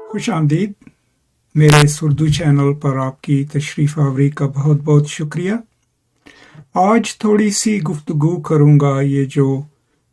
खुश आमदीद मेरे इस उर्दू चैनल पर आपकी तशरीफ़ आवरी का बहुत बहुत शुक्रिया। आज थोड़ी सी गुफ्तगू करूँगा ये जो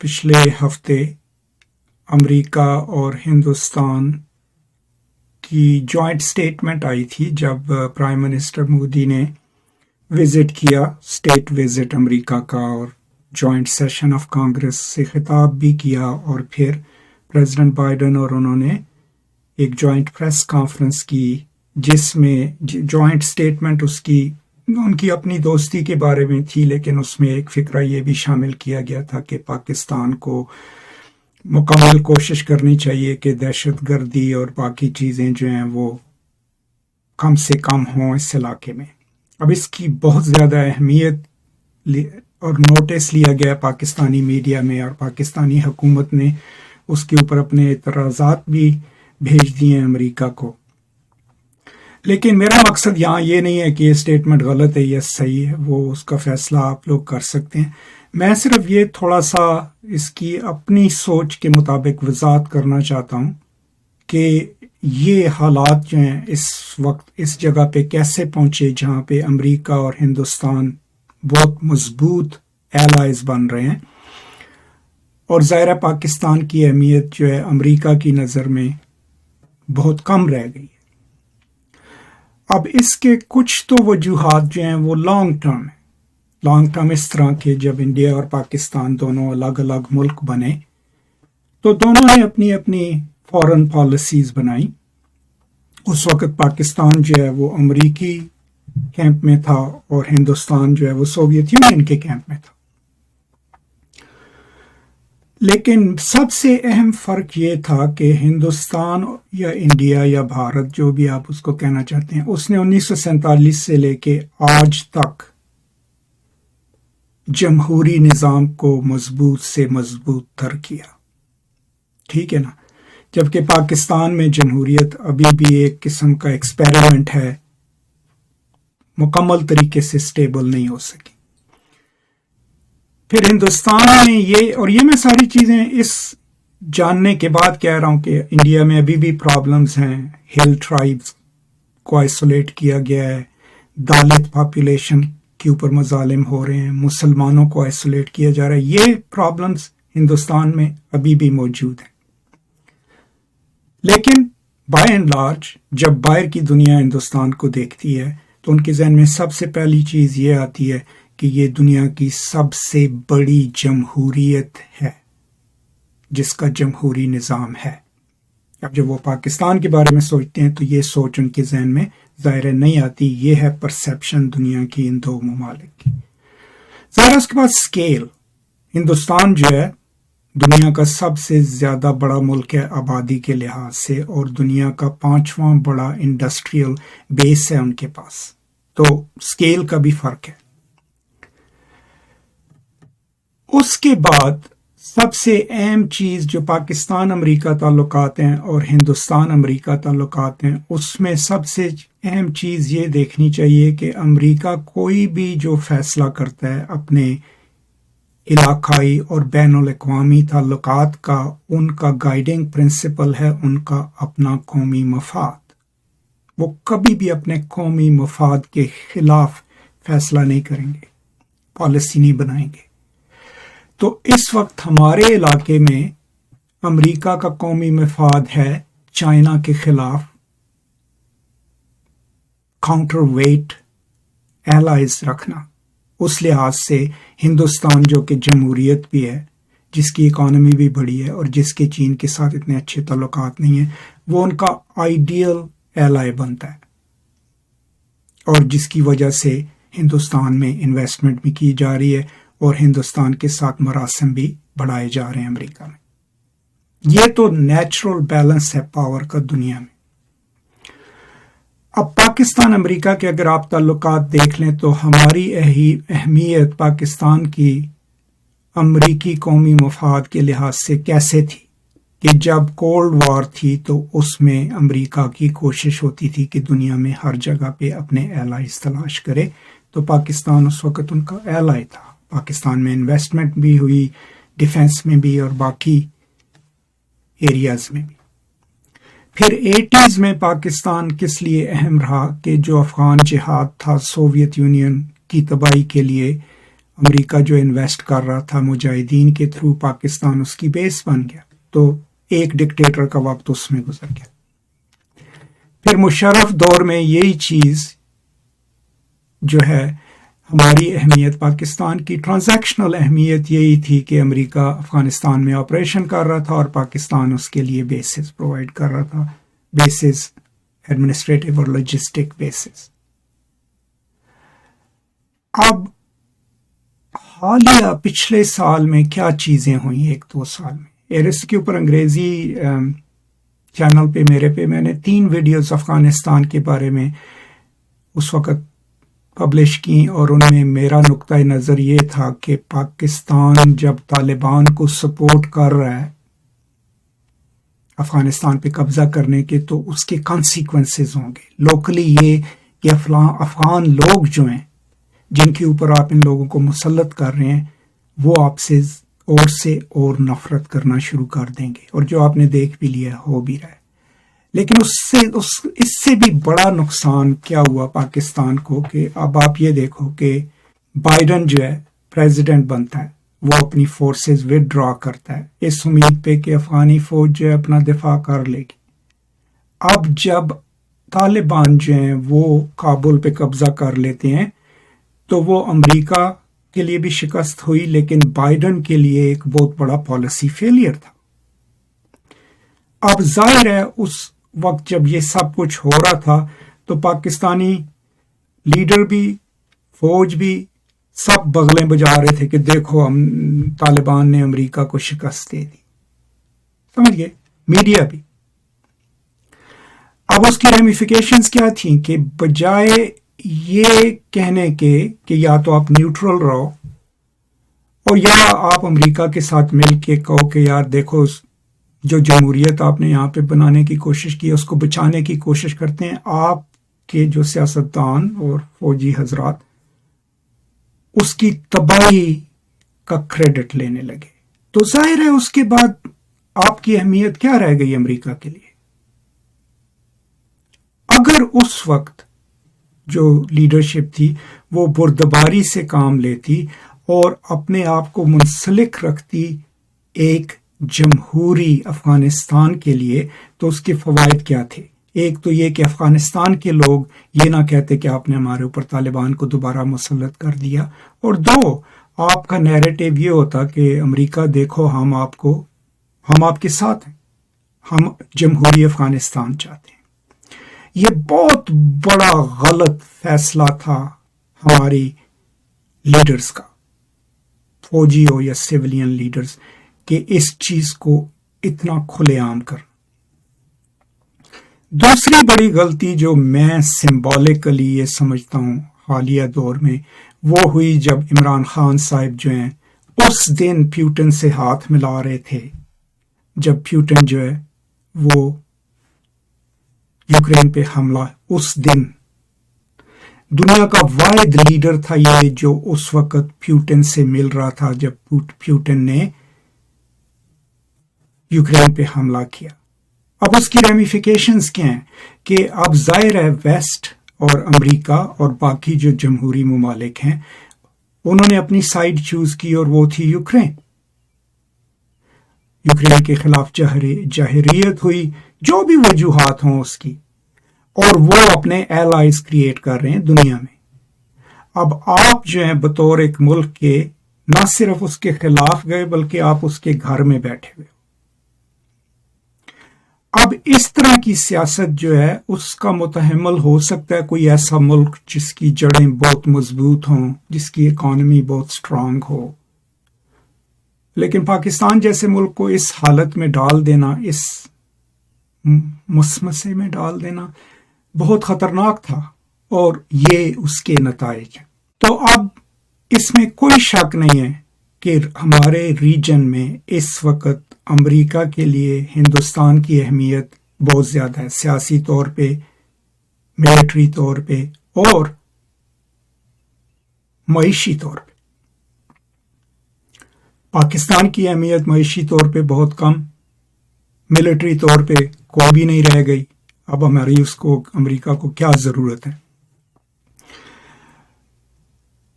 पिछले हफ्ते अमेरिका और हिंदुस्तान की जॉइंट स्टेटमेंट आई थी जब प्राइम मिनिस्टर मोदी ने विज़िट किया, स्टेट विज़िट अमेरिका का, और जॉइंट सेशन ऑफ कांग्रेस से खिताब भी किया, और फिर प्रेसिडेंट बाइडेन और उन्होंने एक जॉइंट प्रेस कॉन्फ्रेंस की जिसमें जॉइंट स्टेटमेंट उनकी अपनी दोस्ती के बारे में थी, लेकिन उसमें एक फ़िक्रा ये भी शामिल किया गया था कि पाकिस्तान को मुकम्मल कोशिश करनी चाहिए कि दहशतगर्दी और बाकी चीज़ें जो हैं वो कम से कम हों इस इलाके में। अब इसकी बहुत ज़्यादा अहमियत और नोटिस लिया गया पाकिस्तानी मीडिया में, और पाकिस्तानी हुकूमत ने उसके ऊपर अपने एतराज़ात भी भेज दिए हैं अमेरिका को। लेकिन मेरा मकसद यहाँ ये नहीं है कि ये स्टेटमेंट गलत है या सही है, वो उसका फ़ैसला आप लोग कर सकते हैं। मैं सिर्फ ये थोड़ा सा इसकी अपनी सोच के मुताबिक वजाहत करना चाहता हूँ कि ये हालात जो हैं इस वक्त इस जगह पे कैसे पहुँचे जहाँ पे अमेरिका और हिंदुस्तान बहुत मजबूत एलाइज बन रहे हैं, और ज़ाहिर पाकिस्तान की अहमियत जो है अमेरिका की नज़र में बहुत कम रह गई है। अब इसके कुछ तो वजूहात जो हैं वो लॉन्ग टर्म है। लॉन्ग टर्म इस तरह के, जब इंडिया और पाकिस्तान दोनों अलग अलग मुल्क बने तो दोनों ने अपनी अपनी फॉरेन पॉलिसीज़ बनाई। उस वक़्त पाकिस्तान जो है वो अमरीकी कैंप में था और हिंदुस्तान जो है वो सोवियत यूनियन के कैंप में था। लेकिन सबसे अहम फ़र्क ये था कि हिंदुस्तान या इंडिया या भारत, जो भी आप उसको कहना चाहते हैं, उसने 1947 से लेके आज तक जमहूरी निज़ाम को मजबूत से मजबूत तर किया। ठीक है ना? जबकि पाकिस्तान में जमहूरियत अभी भी एक किस्म का एक्सपेरिमेंट है, मुकम्मल तरीके से स्टेबल नहीं हो सकी। फिर हिंदुस्तान में ये मैं सारी चीज़ें इस जानने के बाद कह रहा हूँ कि इंडिया में अभी भी प्रॉब्लम्स हैं। हिल ट्राइब्स को आइसोलेट किया गया है, दलित पॉपुलेशन के ऊपर मजालिम हो रहे हैं, मुसलमानों को आइसोलेट किया जा रहा है। ये प्रॉब्लम्स हिंदुस्तान में अभी भी मौजूद हैं। लेकिन बाय एंड लार्ज जब बाहर की दुनिया हिंदुस्तान को देखती है तो उनके जहन में सबसे पहली चीज़ ये आती है कि ये दुनिया की सबसे बड़ी जमहूरियत है जिसका जमहूरी निज़ाम है। अब जब वो पाकिस्तान के बारे में सोचते हैं तो ये सोच उनके जहन में ज़ाहिर नहीं आती। ये है परसेप्शन दुनिया की इन दो ममालिक की। ज़ाहिर उसके बाद स्केल, हिंदुस्तान जो है दुनिया का सबसे ज़्यादा बड़ा मुल्क है आबादी के लिहाज से, और दुनिया का 5वां बड़ा इंडस्ट्रियल बेस है उनके पास, तो स्केल का भी फ़र्क है। उसके बाद सबसे अहम चीज़ जो पाकिस्तान अमेरिका ताल्लुकात हैं और हिंदुस्तान अमेरिका ताल्लुकात हैं, उसमें सबसे अहम चीज़ ये देखनी चाहिए कि अमेरिका कोई भी जो फ़ैसला करता है अपने इलाकाई और बैनुल-अक़वामी ताल्लुकात का, उनका गाइडिंग प्रिंसिपल है उनका अपना कौमी मफाद। वो कभी भी अपने कौमी मफाद के खिलाफ फ़ैसला नहीं करेंगे, पॉलिसी नहीं बनाएंगे। तो इस वक्त हमारे इलाके में अमेरिका का कौमी मफाद है चाइना के खिलाफ काउंटर वेट एलाइज रखना। उस लिहाज से हिंदुस्तान जो कि जमहूरियत भी है, जिसकी इकॉनमी भी बड़ी है और जिसके चीन के साथ इतने अच्छे ताल्लुकात नहीं हैं, वो उनका आइडियल एलाई बनता है, और जिसकी वजह से हिंदुस्तान में इन्वेस्टमेंट भी की जा रही है और हिंदुस्तान के साथ मरासिम भी बढ़ाए जा रहे हैं अमेरिका में। ये तो नेचुरल बैलेंस है पावर का दुनिया में। अब पाकिस्तान अमेरिका के अगर आप ताल्लुकात देख लें तो हमारी अहमियत पाकिस्तान की अमरीकी कौमी मफाद के लिहाज से कैसे थी कि जब कोल्ड वॉर थी तो उसमें अमेरिका की कोशिश होती थी कि दुनिया में हर जगह पे अपने एलाइज तलाश करे, तो पाकिस्तान उस वक़्त उनका एलाई था। पाकिस्तान में इन्वेस्टमेंट भी हुई, डिफेंस में भी और बाकी एरियाज़ में भी। پھر 80s میں پاکستان کس لیے اہم رہا کہ جو افغان جہاد تھا سوویت یونین کی تباہی کے لیے امریکہ جو انویسٹ کر رہا تھا مجاہدین کے تھرو، پاکستان اس کی بیس بن گیا، تو ایک ڈکٹیٹر کا وقت اس میں گزر گیا۔ پھر مشرف دور میں یہی چیز جو ہے ہماری اہمیت، پاکستان کی ٹرانزیکشنل اہمیت یہی تھی کہ امریکہ افغانستان میں آپریشن کر رہا تھا اور پاکستان اس کے لیے بیسز پرووائڈ کر رہا تھا، بیسز ایڈمنسٹریٹو اور لاجسٹک بیسز۔ اب حالیہ پچھلے سال میں کیا چیزیں ہوئیں، 1-2 سال میں، ایرس کے اوپر انگریزی چینل پہ میں نے 3 ویڈیوز افغانستان کے بارے میں اس وقت پبلش کی، اور ان میں میرا نقطہ نظر یہ تھا کہ پاکستان جب طالبان کو سپورٹ کر رہا ہے افغانستان پہ قبضہ کرنے کے، تو اس کے کانسیکوینسز ہوں گے لوکلی، یہ کہ افغان لوگ جو ہیں جن کے اوپر آپ ان لوگوں کو مسلط کر رہے ہیں، وہ آپ سے اور نفرت کرنا شروع کر دیں گے، اور جو آپ نے دیکھ بھی لیا ہو بھی رہا ہے۔ لیکن اس سے بھی بڑا نقصان کیا ہوا پاکستان کو کہ اب آپ یہ دیکھو کہ بائیڈن جو ہے پریزیڈنٹ بنتا ہے، وہ اپنی فورسز وڈرا کرتا ہے اس امید پہ کہ افغانی فوج جو ہے اپنا دفاع کر لے گی۔ اب جب طالبان جو ہیں وہ کابل پہ قبضہ کر لیتے ہیں تو وہ امریکہ کے لیے بھی شکست ہوئی، لیکن بائیڈن کے لیے ایک بہت بڑا پالیسی فیلئر تھا۔ اب ظاہر ہے اس وقت جب یہ سب کچھ ہو رہا تھا تو پاکستانی لیڈر بھی، فوج بھی، سب بغلیں بجا رہے تھے کہ دیکھو ہم طالبان نے امریکہ کو شکست دے دی، سمجھ گئے، میڈیا بھی۔ اب اس کی ریمیفیکیشنز کیا تھیں کہ بجائے یہ کہنے کے کہ یا تو آپ نیوٹرل رہو اور یا آپ امریکہ کے ساتھ مل کے کہو کہ یار دیکھو جو جمہوریت آپ نے یہاں پہ بنانے کی کوشش کی اس کو بچانے کی کوشش کرتے ہیں، آپ کے جو سیاستدان اور فوجی حضرات اس کی تباہی کا کریڈٹ لینے لگے، تو ظاہر ہے اس کے بعد آپ کی اہمیت کیا رہ گئی امریکہ کے لیے؟ اگر اس وقت جو لیڈرشپ تھی وہ بردباری سے کام لیتی اور اپنے آپ کو منسلک رکھتی ایک جمہوری افغانستان کے لیے، تو اس کے فوائد کیا تھے؟ ایک تو یہ کہ افغانستان کے لوگ یہ نہ کہتے کہ آپ نے ہمارے اوپر طالبان کو دوبارہ مسلط کر دیا، اور دو، آپ کا نیریٹو یہ ہوتا کہ امریکہ دیکھو ہم آپ کے ساتھ ہیں، ہم جمہوری افغانستان چاہتے ہیں۔ یہ بہت بڑا غلط فیصلہ تھا ہماری لیڈرز کا، فوجی ہو یا سیولین لیڈرز، کہ اس چیز کو اتنا کھلے عام کر۔ دوسری بڑی غلطی جو میں سمبولکلی یہ سمجھتا ہوں حالیہ دور میں، وہ ہوئی جب عمران خان صاحب جو ہیں اس دن پیوٹن سے ہاتھ ملا رہے تھے، جب پیوٹن جو ہے وہ یوکرین پہ حملہ، اس دن دنیا کا واحد لیڈر تھا یہ جو اس وقت پیوٹن سے مل رہا تھا جب پیوٹن نے یوکرین پہ حملہ کیا۔ اب اس کی ریمیفیکیشنز کیا ہیں کہ اب ظاہر ہے ویسٹ اور امریکہ اور باقی جو جمہوری ممالک ہیں انہوں نے اپنی سائیڈ چوز کی، اور وہ تھی یوکرین کے خلاف جاہریت ہوئی، جو بھی وجوہات ہوں اس کی، اور وہ اپنے ایلائز کریٹ کر رہے ہیں دنیا میں۔ اب آپ جو ہیں بطور ایک ملک کے نہ صرف اس کے خلاف گئے بلکہ آپ اس کے گھر میں بیٹھے ہوئے۔ اب اس طرح کی سیاست جو ہے اس کا متحمل ہو سکتا ہے کوئی ایسا ملک جس کی جڑیں بہت مضبوط ہوں، جس کی اکانومی بہت سٹرانگ ہو، لیکن پاکستان جیسے ملک کو اس حالت میں ڈال دینا، اس مسمسے میں ڈال دینا بہت خطرناک تھا، اور یہ اس کے نتائج ہیں۔ تو اب اس میں کوئی شک نہیں ہے کہ ہمارے ریجن میں اس وقت امریکہ کے لیے ہندوستان کی اہمیت بہت زیادہ ہے، سیاسی طور پہ، ملٹری طور پہ اور معیشی طور پہ۔ پاکستان کی اہمیت معیشی طور پہ بہت کم، ملٹری طور پہ कोई भी नहीं रह गई, अब हमारी उसको अमेरिका को क्या ज़रूरत है।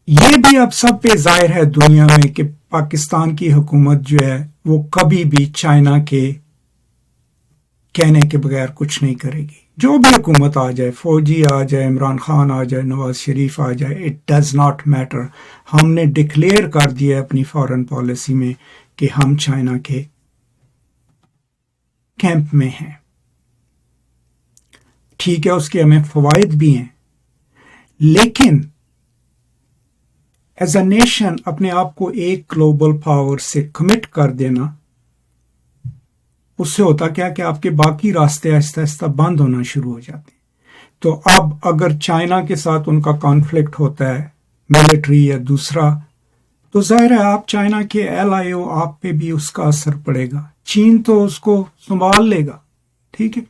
ये भी अब सब पे जाहिर है दुनिया में कि पाकिस्तान की हुकूमत जो है वो कभी भी चाइना के कहने के बगैर कुछ नहीं करेगी। जो भी हुकूमत आ जाए, फौजी आ जाए, इमरान खान आ जाए, नवाज शरीफ आ जाए, इट डज नॉट मैटर। हमने डिक्लेयर कर दिया है अपनी फॉरेन पॉलिसी में कि हम चाइना के कैंप में हैं। ठीक है, उसके हमें फवाइद भी हैं, लेकिन एज अ नेशन अपने आप को एक ग्लोबल पावर से कमिट कर देना, उससे होता क्या कि आपके बाकी रास्ते आहिस्ता आहिस्ता बंद होना शुरू हो जाते हैं। तो अब अगर चाइना के साथ उनका कॉन्फ्लिक्ट होता है मिलिट्री या दूसरा, तो जाहिर है आप चाइना के एलाई हो, आप पे भी उसका असर पड़ेगा। चीन तो उसको संभाल लेगा, ठीक है,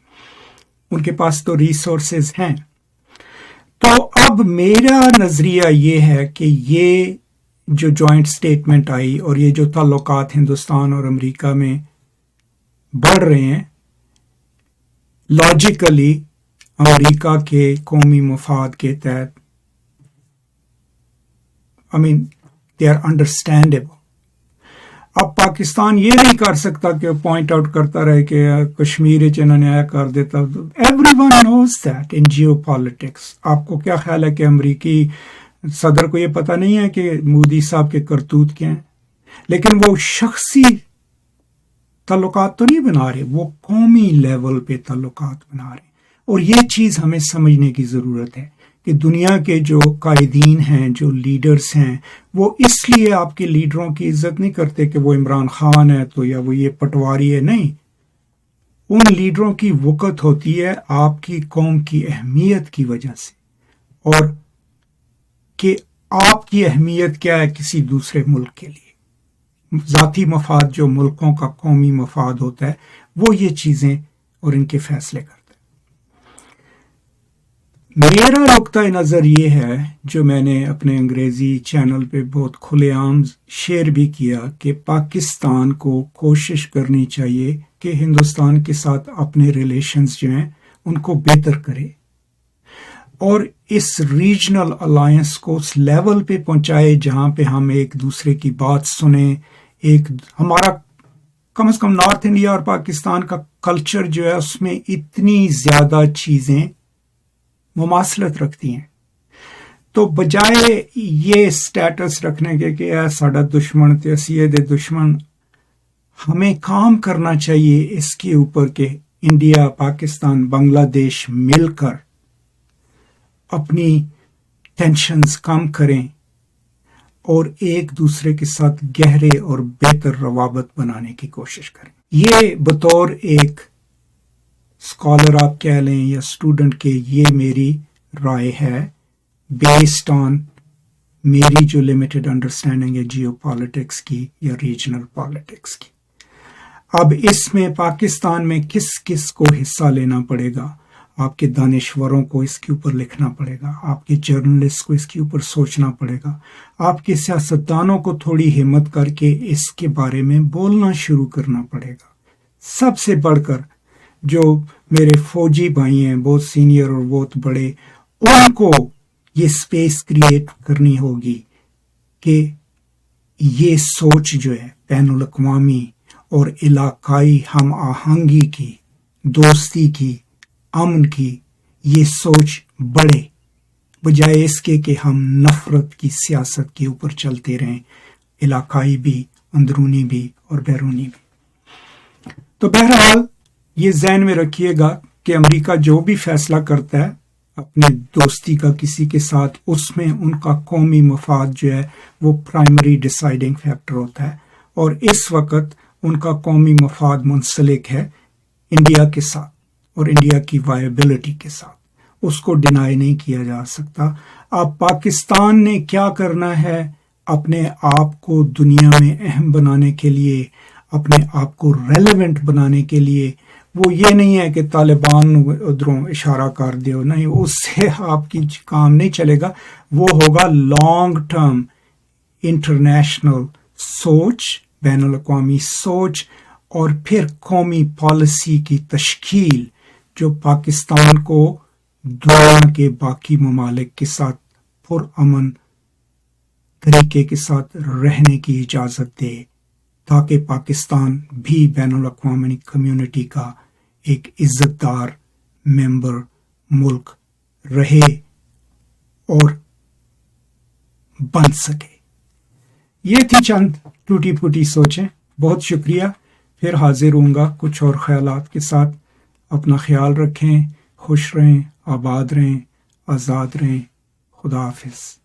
उनके पास तो रिसोर्सेज हैं। तो अब मेरा नजरिया ये है कि ये जो जॉइंट स्टेटमेंट आई और ये जो ताल्लुकात हिंदुस्तान और अमेरिका में बढ़ रहे हैं, लॉजिकली अमेरिका के कौमी मफाद के तहत, I mean they are understandable. अब पाकिस्तान ये नहीं कर सकता कि पॉइंट आउट करता रहे कि कश्मीर इन्होंने आया कर देता। Everyone knows that in geopolitics. आपको क्या ख्याल है कि अमरीकी सदर को ये पता नहीं है कि मोदी साहब के करतूत क्या हैं? लेकिन वो शख्सी ताल्लुकात तो नहीं बना रहे, वो कौमी लेवल पे ताल्लुकात बना रहे। और ये चीज़ हमें समझने की ज़रूरत है कि दुनिया के जो कायदीन हैं, जो लीडर्स हैं, वो इसलिए आपके लीडरों की इज्जत नहीं करते कि वो इमरान खान है तो या वो ये पटवारी है, नहीं। उन लीडरों की वक़्त होती है आपकी कौम की अहमियत की वजह से, और कि आपकी अहमियत क्या है किसी दूसरे मुल्क के लिए। ज़ाती मफाद जो मुल्कों का कौमी मफाद होता है, वो ये चीज़ें और इनके फैसले करता है। मेरा नुक्ता नज़र ये है, जो मैंने अपने अंग्रेज़ी चैनल पे बहुत खुलेआम शेयर भी किया, कि पाकिस्तान को कोशिश करनी चाहिए कि हिंदुस्तान के साथ अपने रिलेशंस जो हैं उनको बेहतर करे और इस रीजनल अलायंस को उस लेवल पे पहुंचाए जहां पे हम एक दूसरे की बात सुने। एक हमारा कम से कम नॉर्थ इंडिया और पाकिस्तान का कल्चर जो है उसमें इतनी ज़्यादा चीज़ें मुमासलत रखती हैं, तो बजाय ये स्टेटस रखने के कि यार साडा दुश्मन ते असी दे दुश्मन, हमें काम करना चाहिए इसके ऊपर कि इंडिया, पाकिस्तान, बांग्लादेश मिलकर अपनी टेंशन्स कम करें और एक दूसरे के साथ गहरे और बेहतर रवाबत बनाने की कोशिश करें। ये बतौर एक स्कॉलर आप कह लें या स्टूडेंट के, ये मेरी राय है बेस्ड ऑन मेरी जो लिमिटेड अंडरस्टैंडिंग है जियो पॉलिटिक्स की या रीजनल पॉलिटिक्स की। अब इसमें पाकिस्तान में किस किस को हिस्सा लेना पड़ेगा, आपके दानिश्वरों को इसके ऊपर लिखना पड़ेगा, आपके जर्नलिस्ट को इसके ऊपर सोचना पड़ेगा, आपके सियासतदानों को थोड़ी हिम्मत करके इसके बारे में बोलना शुरू करना पड़ेगा। सबसे बढ़कर जो मेरे फौजी भाई हैं, बहुत सीनियर और बहुत बड़े, उनको ये स्पेस क्रिएट करनी होगी कि ये सोच जो है बैनुल अक़वामी और इलाकाई हम आहंगी की, दोस्ती की, अमन की, ये सोच बढ़े, बजाय इसके कि हम नफरत की सियासत के ऊपर चलते रहें, इलाकाई भी, अंदरूनी भी और बैरूनी भी। तो बहरहाल ये ज़हन में रखिएगा कि अमेरिका जो भी फैसला करता है अपने दोस्ती का किसी के साथ, उसमें उनका कौमी मफाद जो है वो प्राइमरी डिसाइडिंग फैक्टर होता है, और इस वक्त उनका कौमी मफाद मुंसलिक है इंडिया के साथ और इंडिया की वायबिलिटी के साथ, उसको डिनाई नहीं किया जा सकता। अब पाकिस्तान ने क्या करना है अपने आप को दुनिया में अहम बनाने के लिए, अपने आप को रेलेवेंट बनाने के लिए, वो ये नहीं है कि तालिबान उधरों इशारा कर दो, नहीं, उससे आपकी काम नहीं चलेगा। वो होगा लॉन्ग टर्म इंटरनेशनल सोच, बैनुल अक़वामी सोच, اور پھر قومی پالیسی کی تشکیل جو پاکستان کو دنیا کے باقی ممالک کے ساتھ پرامن طریقے کے ساتھ رہنے کی اجازت دے، تاکہ پاکستان بھی بین الاقوامی کمیونٹی کا ایک عزت دار ممبر ملک رہے اور بن سکے۔ یہ تھی چند ٹوٹی پھوٹی سوچیں۔ بہت شکریہ، پھر حاضر ہوں گا کچھ اور خیالات کے ساتھ۔ اپنا خیال رکھیں، خوش رہیں، آباد رہیں، آزاد رہیں۔ خدا حافظ۔